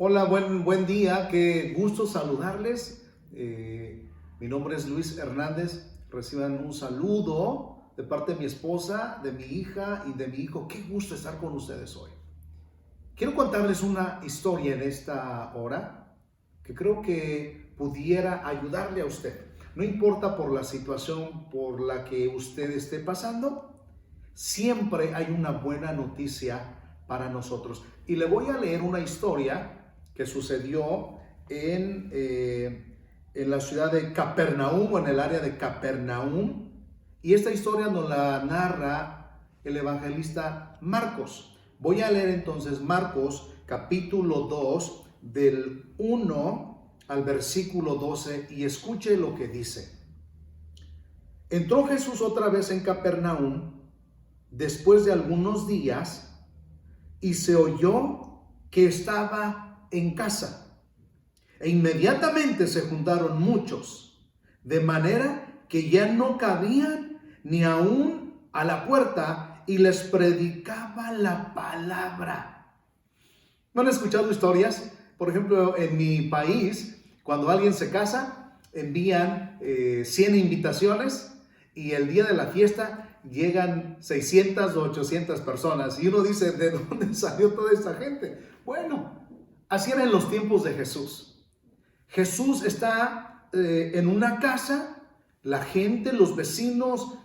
Hola, buen día, qué gusto saludarles. Mi nombre es Luis Hernández. Reciban un saludo de parte de mi esposa, de mi hija y de mi hijo. Qué gusto estar con ustedes hoy. Quiero contarles una historia en esta hora que creo que pudiera ayudarle a usted. No importa por la situación por la que usted esté pasando, siempre hay una buena noticia para nosotros. Y le voy a leer una historia que sucedió en la ciudad de Capernaum o en el área de Capernaum. Y esta historia nos la narra el evangelista Marcos. Voy a leer entonces Marcos capítulo 2 del 1 al versículo 12 y escuche lo que dice. Entró Jesús otra vez en Capernaum después de algunos días y se oyó que estaba en casa. E inmediatamente se juntaron muchos, de manera que ya no cabían ni aún a la puerta y les predicaba la palabra. ¿No han escuchado historias? Por ejemplo, en mi país, cuando alguien se casa, envían 100 invitaciones y el día de la fiesta llegan 600 o 800 personas. Y uno dice, ¿de dónde salió toda esta gente? Bueno, así era en los tiempos de Jesús. Jesús está en una casa, la gente, los vecinos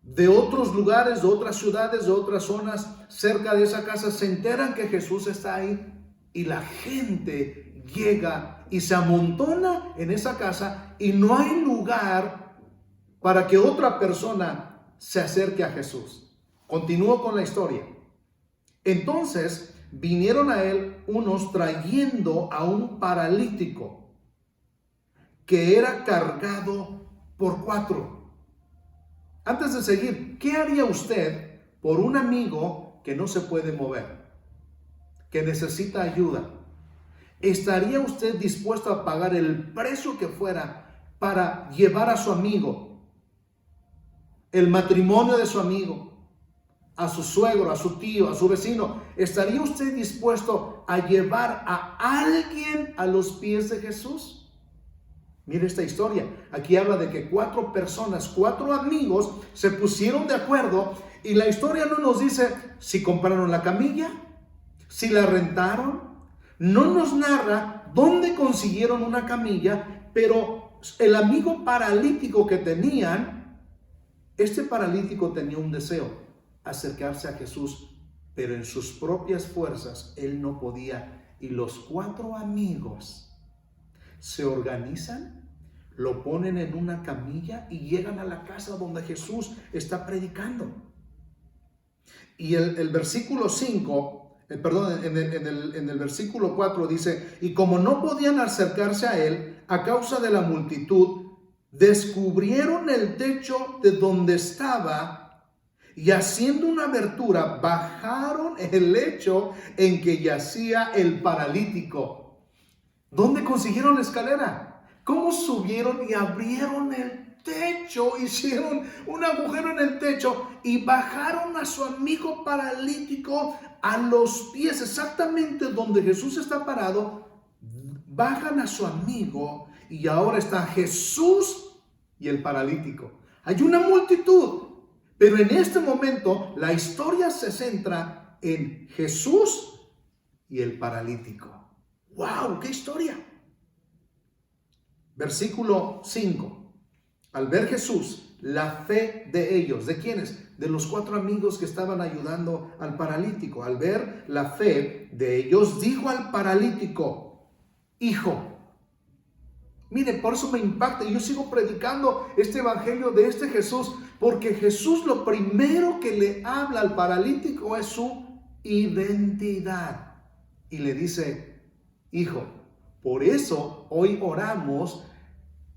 de otros lugares, de otras ciudades, de otras zonas cerca de esa casa se enteran que Jesús está ahí y la gente llega y se amontona en esa casa y no hay lugar para que otra persona se acerque a Jesús. Continúo con la historia. Entonces vinieron a él unos trayendo a un paralítico que era cargado por 4. Antes de seguir, ¿qué haría usted por un amigo que no se puede mover, que necesita ayuda? ¿Estaría usted dispuesto a pagar el precio que fuera para llevar a su amigo, el matrimonio de su amigo, a su suegro, a su tío, a su vecino? ¿Estaría usted dispuesto a llevar a alguien a los pies de Jesús? Mire esta historia. Aquí habla de que 4 personas, 4 amigos se pusieron de acuerdo y la historia no nos dice si compraron la camilla, si la rentaron. No nos narra dónde consiguieron una camilla, pero el amigo paralítico que tenían, este paralítico tenía un deseo, acercarse a Jesús, pero en sus propias fuerzas él no podía. Y los 4 amigos se organizan, lo ponen en una camilla y llegan a la casa donde Jesús está predicando. Y el versículo 5, en el versículo 4 dice, y como no podían acercarse a él a causa de la multitud, descubrieron el techo de donde estaba y haciendo una abertura, bajaron el lecho en que yacía el paralítico. ¿Dónde consiguieron la escalera? ¿Cómo subieron y abrieron el techo? Hicieron un agujero en el techo y bajaron a su amigo paralítico a los pies, exactamente donde Jesús está parado. Bajan a su amigo y ahora está Jesús y el paralítico. Hay una multitud, pero en este momento la historia se centra en Jesús y el paralítico. ¡Wow! ¡Qué historia! Versículo 5. Al ver Jesús la fe de ellos, ¿de quiénes? De los 4 amigos que estaban ayudando al paralítico. Al ver la fe de ellos, dijo al paralítico, hijo. Mire, por eso me impacta. Yo sigo predicando este evangelio de este Jesús, porque Jesús lo primero que le habla al paralítico es su identidad. Y le dice, hijo. Por eso hoy oramos,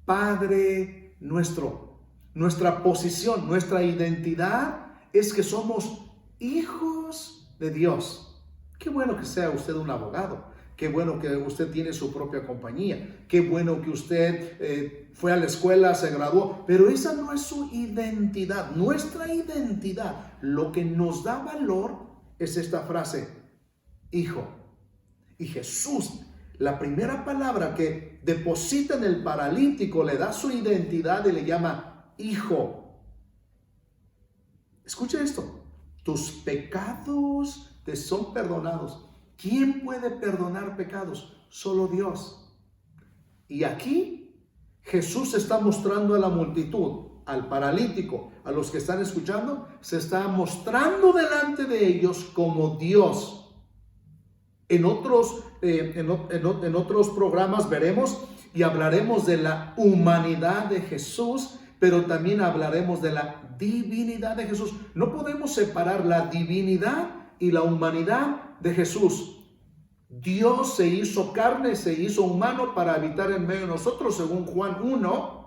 Padre nuestro. Nuestra posición, nuestra identidad es que somos hijos de Dios. Qué bueno que sea usted un abogado. Qué bueno que usted tiene su propia compañía. Qué bueno que usted fue a la escuela, se graduó. Pero esa no es su identidad. Nuestra identidad, lo que nos da valor es esta frase, hijo. Y Jesús la primera palabra que deposita en el paralítico le da su identidad y le llama hijo. Escucha esto: tus pecados te son perdonados. ¿Quién puede perdonar pecados? Solo Dios. Y aquí Jesús está mostrando a la multitud, al paralítico, a los que están escuchando, se está mostrando delante de ellos como Dios. En otros programas veremos y hablaremos de la humanidad de Jesús, pero también hablaremos de la divinidad de Jesús. No podemos separar la divinidad y la humanidad de Jesús. Dios se hizo carne, se hizo humano para habitar en medio de nosotros, según Juan 1.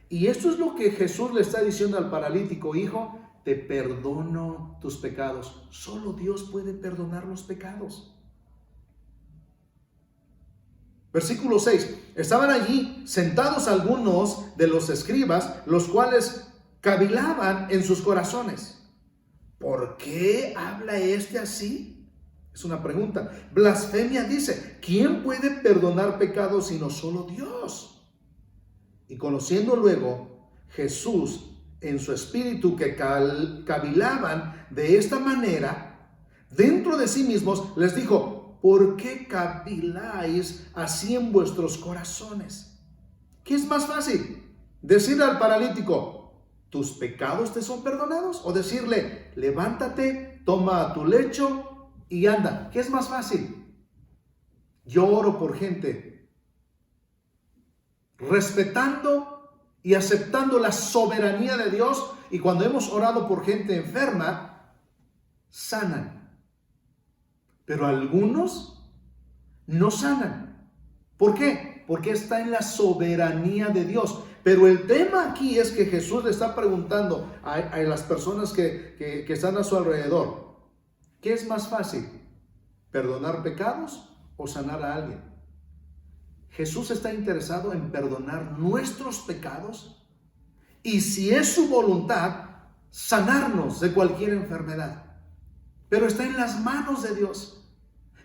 Y esto es lo que Jesús le está diciendo al paralítico: hijo, te perdono tus pecados. Solo Dios puede perdonar los pecados. Versículo 6. Estaban allí sentados algunos de los escribas, los cuales cavilaban en sus corazones. ¿Por qué habla este así? Es una pregunta. Blasfemia, dice. ¿Quién puede perdonar pecados sino solo Dios? Y conociendo luego Jesús en su espíritu que cavilaban de esta manera, dentro de sí mismos les dijo: ¿por qué caviláis así en vuestros corazones? ¿Qué es más fácil? ¿Decirle al paralítico: tus pecados te son perdonados? ¿O decirle: levántate, toma tu lecho y anda? ¿Qué es más fácil? Yo oro por gente respetando y aceptando la soberanía de Dios, y cuando hemos orado por gente enferma, sanan. Pero algunos no sanan. ¿Por qué? Porque está en la soberanía de Dios. Pero el tema aquí es que Jesús le está preguntando a las personas que están a su alrededor: ¿qué es más fácil? ¿Perdonar pecados o sanar a alguien? Jesús está interesado en perdonar nuestros pecados y, si es su voluntad, sanarnos de cualquier enfermedad. Pero está en las manos de Dios.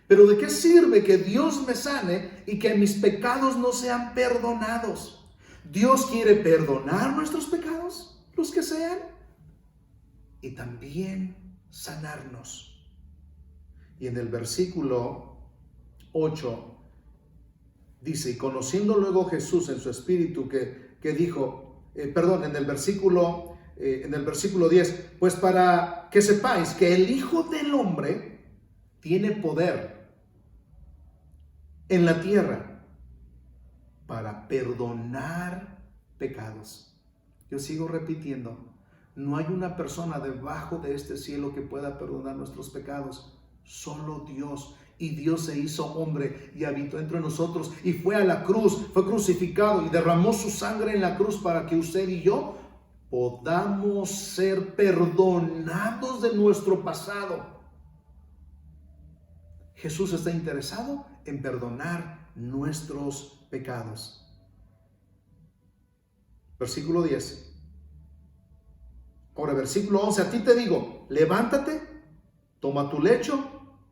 ¿Pero de qué sirve que Dios me sane y que mis pecados no sean perdonados? Dios quiere perdonar nuestros pecados, los que sean, y también sanarnos. Y en el versículo 8 dice: y conociendo luego Jesús en su espíritu que dijo, en el versículo 10, pues para que sepáis que el Hijo del Hombre tiene poder en la tierra para perdonar pecados. Yo sigo repitiendo: no hay una persona debajo de este cielo que pueda perdonar nuestros pecados, solo Dios. Y Dios se hizo hombre y habitó entre nosotros y fue a la cruz, fue crucificado y derramó su sangre en la cruz para que usted y yo podamos ser perdonados de nuestro pasado. Jesús está interesado en perdonar nuestros pecados. Versículo 10. Ahora, versículo 11. A ti te digo: levántate, toma tu lecho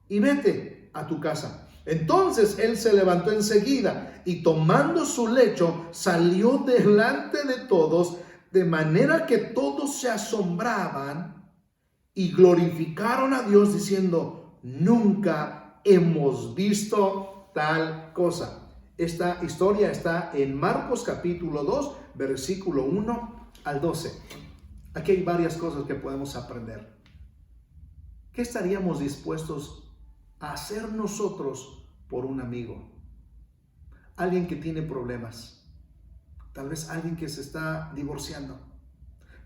y vete a tu casa. Entonces él se levantó enseguida y, tomando su lecho, salió delante de todos, de manera que todos se asombraban y glorificaron a Dios, diciendo: nunca hemos visto tal cosa. Esta historia está en Marcos capítulo 2, versículo 1 al 12. Aquí hay varias cosas que podemos aprender. ¿Qué estaríamos dispuestos a hacer nosotros por un amigo? Alguien que tiene problemas, tal vez alguien que se está divorciando,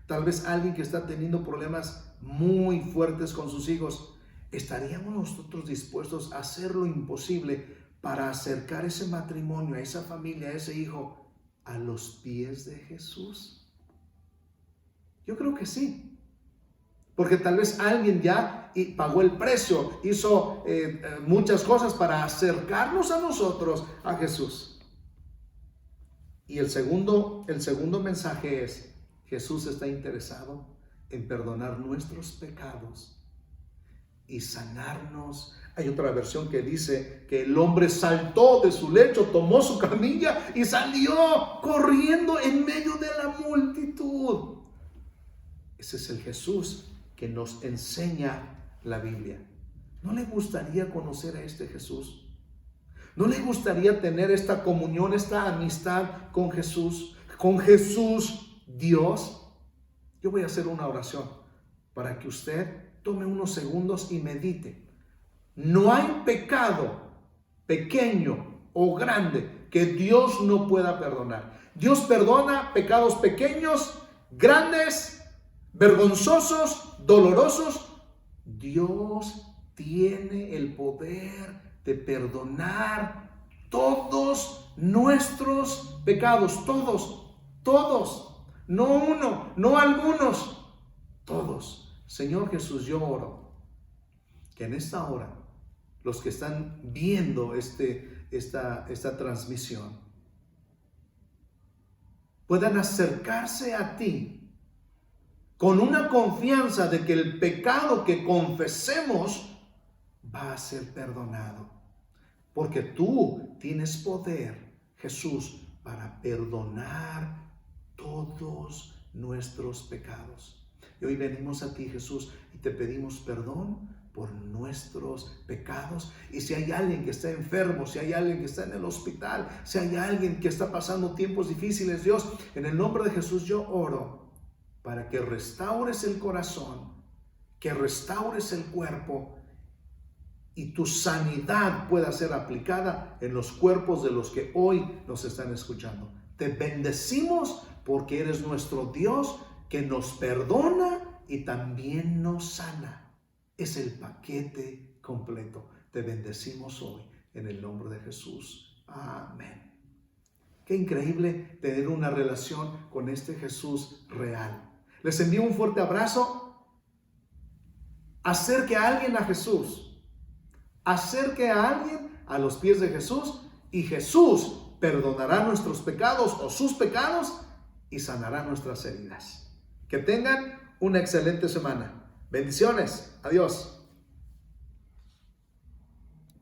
tal vez alguien que está teniendo problemas muy fuertes con sus hijos. ¿Estaríamos nosotros dispuestos a hacer lo imposible para acercar ese matrimonio, a esa familia, a ese hijo a los pies de Jesús? Yo creo que sí. Porque tal vez alguien ya pagó el precio, hizo muchas cosas para acercarnos a nosotros a Jesús. Y el segundo mensaje es: Jesús está interesado en perdonar nuestros pecados y sanarnos. Hay otra versión que dice que el hombre saltó de su lecho, tomó su camilla y salió corriendo en medio de la multitud. Ese es el Jesús que nos enseña la Biblia. ¿No le gustaría conocer a este Jesús? ¿No le gustaría tener esta comunión, esta amistad con Jesús Dios? Yo voy a hacer una oración para que usted tome unos segundos y medite. No hay pecado pequeño o grande que Dios no pueda perdonar. Dios perdona pecados pequeños, grandes, vergonzosos, dolorosos. Dios tiene el poder de perdonar todos nuestros pecados, todos, no uno, no algunos, todos. Señor Jesús, yo oro que en esta hora los que están viendo esta transmisión puedan acercarse a ti con una confianza de que el pecado que confesemos va a ser perdonado, porque tú tienes poder, Jesús, para perdonar todos nuestros pecados. Y hoy venimos a ti, Jesús, y te pedimos perdón por nuestros pecados. Y si hay alguien que está enfermo, si hay alguien que está en el hospital, si hay alguien que está pasando tiempos difíciles, Dios, en el nombre de Jesús yo oro para que restaures el corazón, que restaures el cuerpo y tu sanidad pueda ser aplicada en los cuerpos de los que hoy nos están escuchando. Te bendecimos porque eres nuestro Dios que nos perdona y también nos sana. Es el paquete completo. Te bendecimos hoy en el nombre de Jesús. Amén. Qué increíble tener una relación con este Jesús real. Les envío un fuerte abrazo. Acerque a alguien a Jesús. Acerque a alguien a los pies de Jesús y Jesús perdonará nuestros pecados o sus pecados y sanará nuestras heridas. Que tengan una excelente semana. Bendiciones. Adiós.